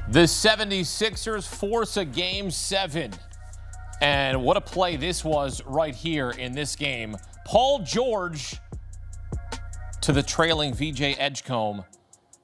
The 76ers force a Game 7. And what a play this was right here in this game. Paul George to the trailing VJ Edgecombe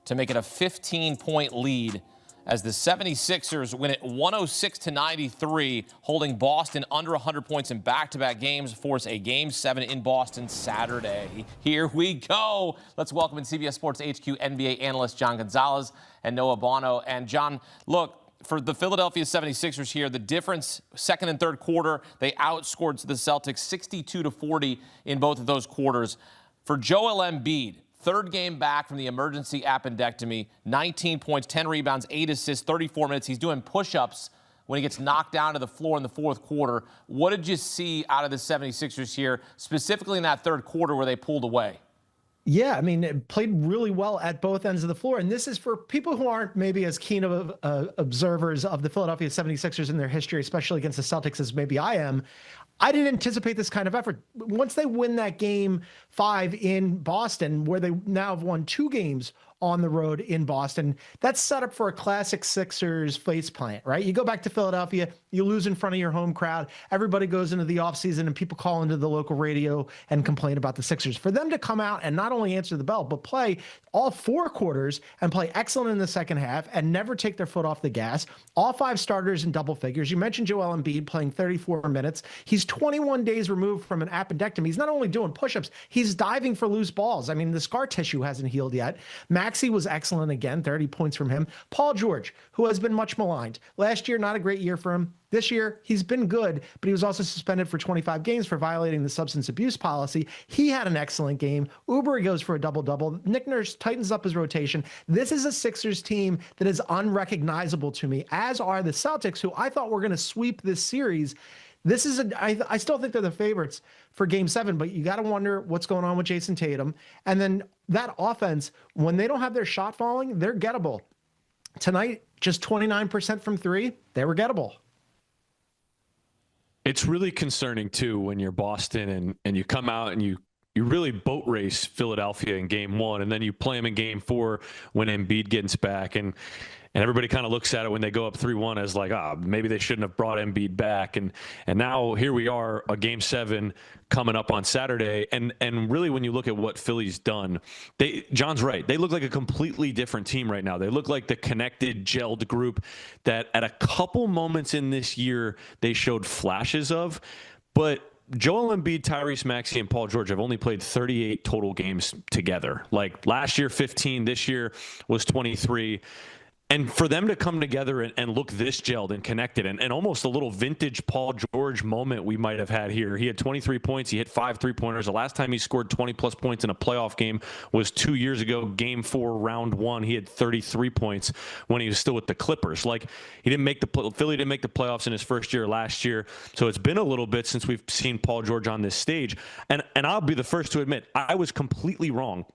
to make it a 15-point lead as the 76ers win it 106-93, holding Boston under 100 points in back-to-back games, force a Game 7 in Boston Saturday. Here we go. Let's welcome in CBS Sports HQ NBA analyst John Gonzalez and Noah Bono. And John, look, for the Philadelphia 76ers here, the difference, second and third quarter, they outscored the Celtics 62-40 in both of those quarters. For Joel Embiid, third game back from the emergency appendectomy, 19 points, 10 rebounds, 8 assists, 34 minutes. He's doing push-ups when he gets knocked down to the floor in the fourth quarter. What did you see out of the 76ers here, specifically in that third quarter where they pulled away? Yeah, I mean, it played really well at both ends of the floor. And this is for people who aren't maybe as keen of observers of the Philadelphia 76ers in their history, especially against the Celtics, as maybe I am. I didn't anticipate this kind of effort. Once they win that Game 5 in Boston, where they now have won 2 games on the road in Boston, that's set up for a classic Sixers faceplant, right? You go back to Philadelphia, you lose in front of your home crowd, everybody goes into the offseason and people call into the local radio and complain about the Sixers. For them to come out and not only answer the bell, but play all 4 quarters and play excellent in the second half and never take their foot off the gas, all 5 starters in double figures. You mentioned Joel Embiid playing 34 minutes. He's 21 days removed from an appendectomy. He's not only doing push-ups, he's diving for loose balls. I mean, the scar tissue hasn't healed yet. Maxey was excellent again, 30 points from him. Paul George, who has been much maligned. Last year, not a great year for him. This year, he's been good, but he was also suspended for 25 games for violating the substance abuse policy. He had an excellent game. Oubre goes for a double-double. Nick Nurse tightens up his rotation. This is a Sixers team that is unrecognizable to me, as are the Celtics, who I thought were going to sweep this series. This is I still think they're the favorites for Game 7, but you got to wonder what's going on with Jason Tatum. And then that offense, when they don't have their shot falling, they're gettable. Tonight, just 29% from 3, they were gettable. It's really concerning, too, when you're Boston and you come out and you really boat race Philadelphia in Game 1, and then you play them in Game 4 when Embiid gets back. And everybody kind of looks at it when they go up 3-1 as like, maybe they shouldn't have brought Embiid back. And now here we are, a Game 7 coming up on Saturday. And really, when you look at what Philly's done, John's right. They look like a completely different team right now. They look like the connected, gelled group that at a couple moments in this year they showed flashes of. But Joel Embiid, Tyrese Maxey, and Paul George have only played 38 total games together. Like last year, 15. This year was 23. And for them to come together and look this gelled and connected and almost a little vintage Paul George moment we might have had here. He had 23 points. He hit 5 3-pointers. The last time he scored 20-plus points in a playoff game was 2 years ago, Game 4, Round 1. He had 33 points when he was still with the Clippers. Like, Philly didn't make the playoffs in his first year last year. So it's been a little bit since we've seen Paul George on this stage. And I'll be the first to admit, I was completely wrong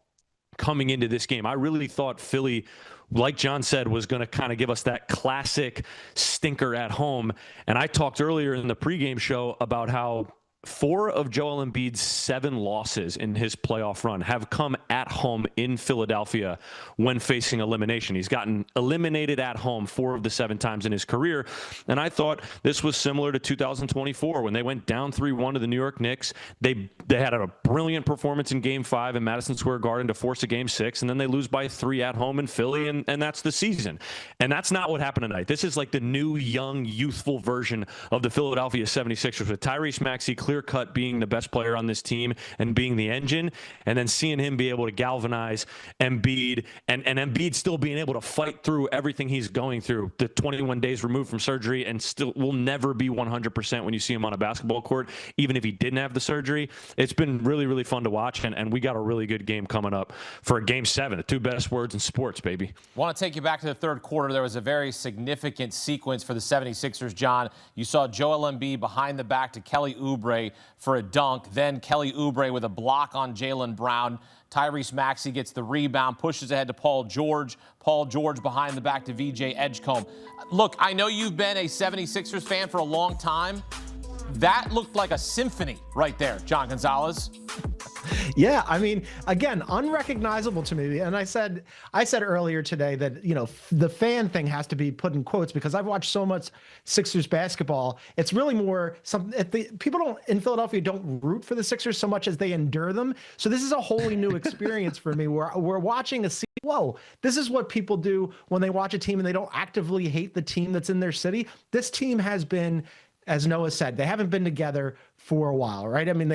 coming into this game. I really thought Philly, like John said, was going to kind of give us that classic stinker at home. And I talked earlier in the pregame show about how 4 of Joel Embiid's 7 losses in his playoff run have come at home in Philadelphia when facing elimination. He's gotten eliminated at home 4 of the 7 times in his career. And I thought this was similar to 2024 when they went down 3-1 to the New York Knicks. They had a brilliant performance in Game 5 in Madison Square Garden to force a Game 6, and then they lose by 3 at home in Philly, and that's the season. And that's not what happened tonight. This is like the new, young, youthful version of the Philadelphia 76ers with Tyrese Maxey clear-cut being the best player on this team and being the engine, and then seeing him be able to galvanize Embiid, and Embiid still being able to fight through everything he's going through, the 21 days removed from surgery, and still will never be 100% when you see him on a basketball court, even if he didn't have the surgery. It's been really, really fun to watch, and we got a really good game coming up for a Game 7, the 2 best words in sports, baby. I want to take you back to the third quarter. There was a very significant sequence for the 76ers, John. You saw Joel Embiid behind the back to Kelly Oubre for a dunk. Then Kelly Oubre with a block on Jaylen Brown. Tyrese Maxey gets the rebound, pushes ahead to Paul George. Paul George behind the back to VJ Edgecombe. Look, I know you've been a 76ers fan for a long time. That looked like a symphony right there, John Gonzalez. Yeah, I mean, again, unrecognizable to me. And I said earlier today that, the fan thing has to be put in quotes because I've watched so much Sixers basketball. It's really more something people in Philadelphia don't root for the Sixers so much as they endure them. So this is a wholly new experience for me where we're watching whoa, this is what people do when they watch a team and they don't actively hate the team that's in their city. This team has been, as Noah said, they haven't been together for a while, right? I mean,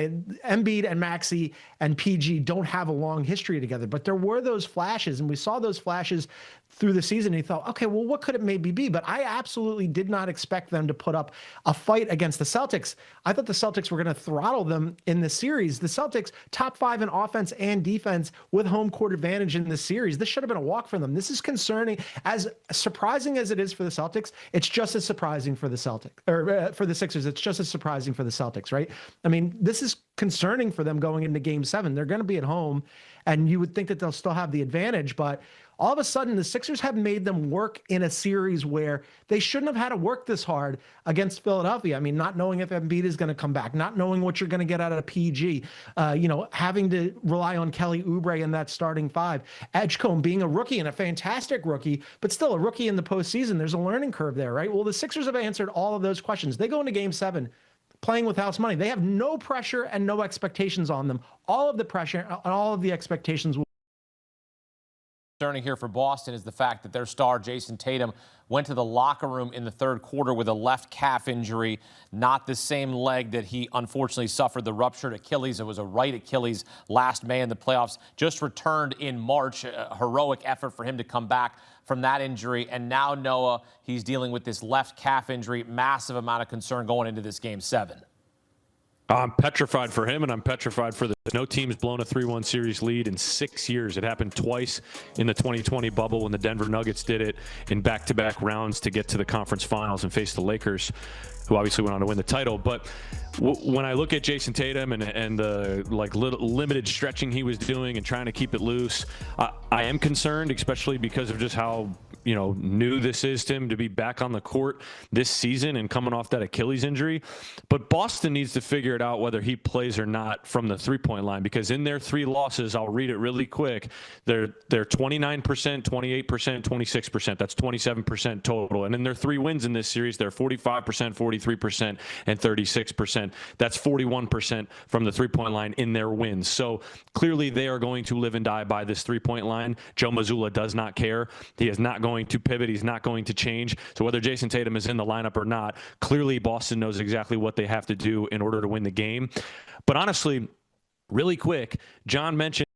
Embiid and Maxey and PG don't have a long history together, but there were those flashes, and we saw those flashes through the season. And you thought, okay, well, what could it maybe be? But I absolutely did not expect them to put up a fight against the Celtics. I thought the Celtics were going to throttle them in the series. The Celtics, top 5 in offense and defense with home court advantage in this series. This should have been a walk for them. This is concerning. As surprising as it is for the Celtics, it's just as surprising for the for the Sixers. It's just as surprising for the Celtics, right? I mean, this is concerning for them going into Game 7. They're going to be at home, and you would think that they'll still have the advantage, but all of a sudden, the Sixers have made them work in a series where they shouldn't have had to work this hard against Philadelphia. I mean, not knowing if Embiid is going to come back, not knowing what you're going to get out of PG, having to rely on Kelly Oubre in that starting 5. Edgecombe being a rookie and a fantastic rookie, but still a rookie in the postseason. There's a learning curve there, right? Well, the Sixers have answered all of those questions. They go into Game 7 playing with house money. They have no pressure and no expectations on them. All of the pressure and all of the expectations will. Concerning here for Boston is the fact that their star, Jason Tatum, went to the locker room in the third quarter with a left calf injury, not the same leg that he unfortunately suffered the ruptured Achilles. It was a right Achilles last May in the playoffs. Just returned in March, a heroic effort for him to come back from that injury. And now, Noah, he's dealing with this left calf injury, massive amount of concern going into this Game 7. I'm petrified for him, and I'm petrified for no team's blown a 3-1 series lead in 6 years. It happened twice in the 2020 bubble when the Denver Nuggets did it in back-to-back rounds to get to the conference finals and face the Lakers, who obviously went on to win the title. But when I look at Jason Tatum and the limited stretching he was doing and trying to keep it loose, I am concerned, especially because of just how new this is to him to be back on the court this season and coming off that Achilles injury. But Boston needs to figure it out whether he plays or not from the three-point line, because in their 3 losses, I'll read it really quick, they're 29%, 28%, 26%. That's 27% total. And in their 3 wins in this series, they're 45%, 43%, and 36%. That's 41% from the three-point line in their wins. So clearly they are going to live and die by this three-point line. Joe Mazzulla does not care. He is not going to pivot. He's not going to change. So whether Jason Tatum is in the lineup or not, clearly Boston knows exactly what they have to do in order to win the game. But honestly, really quick, John mentioned